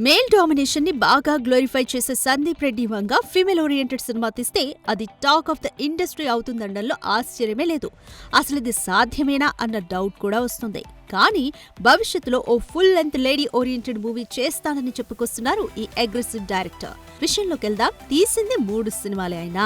Male domination ని బాగా glorify చేసే Sandeep Reddy Vanga female oriented cinema తీస్తే అది టాక్ ఆఫ్ ద ఇండస్ట్రీ అవుతుందనడంలో ఆశ్చర్యమే లేదు. అసలు ఇది సాధ్యమేనా అన్న డౌట్ కూడా వస్తుంది. కానీ భవిష్యత్తులో ఓ full length lady oriented movie చేస్తానని చెప్పుకొస్తున్నారు ఈ అగ్రెసివ్ డైరెక్టర్. విషయంలోకి వెళ్దాం. తీసింది 3 సినిమాలే అయినా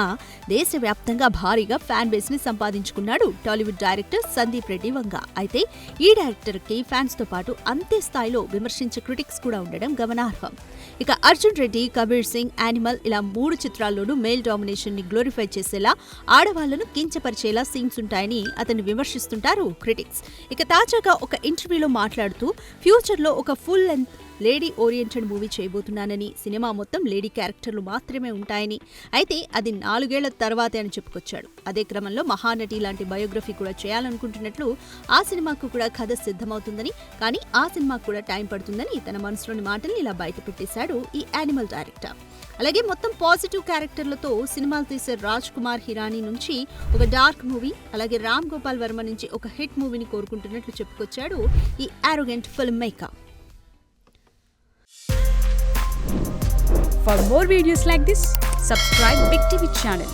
దేశవ్యాప్తంగా భారీగా ఫ్యాన్ బేస్ ని సంపాదించుకున్నాడు టాలీవుడ్ డైరెక్టర్ సందీప్ రెడ్డి వంగ. అయితే ఈ డైరెక్టర్ కి ఫ్యాన్స్ తో పాటు అంతే స్థాయిలో విమర్శించే క్రిటిక్స్ కూడా ఉండడం గమనార్హం. ఇక అర్జున్ రెడ్డి, కబీర్ సింగ్, యానిమల్ ఇలా 3 చిత్రాల్లోనూ మేల్ డామినేషన్ ని గ్లోరిఫై చేసేలా, ఆడవాళ్లను కించపరిచేలా సీన్స్ ఉంటాయని అతన్ని విమర్శిస్తుంటారు క్రిటిక్స్. ఇక తాజాగా ఒక ఇంటర్వ్యూలో మాట్లాడుతూ ఫ్యూచర్లో ఒక full length lady oriented movie చేయబోతున్నానని, సినిమా మొత్తం లేడీ క్యారెక్టర్లు మాత్రమే ఉంటాయని, అయితే అది 4 ఏళ్ల తర్వాతే అని చెప్పుకొచ్చాడు. అదే క్రమంలో మహానటి లాంటి బయోగ్రఫీ కూడా చేయాలనుకుంటున్నట్లు, ఆ సినిమాకు కూడా కథ సిద్ధమవుతుందని, కానీ ఆ సినిమాకు కూడా టైం పడుతుందని తన మనసులోని మాటల్ని ఇలా బయట పెట్టేశాడు ఈ యానిమల్ డైరెక్టర్. అలాగే మొత్తం పాజిటివ్ క్యారెక్టర్లతో సినిమాలు తీసే రాజ్ కుమార్ హిరానీ నుంచి ఒక డార్క్ మూవీ, అలాగే రామ్ గోపాల్ వర్మ నుంచి ఒక హిట్ మూవీని కోరుకుంటున్నట్లు చెప్పుకొచ్చాడు ఈ arrogant film maker. For more videos like this, subscribe Big TV channel.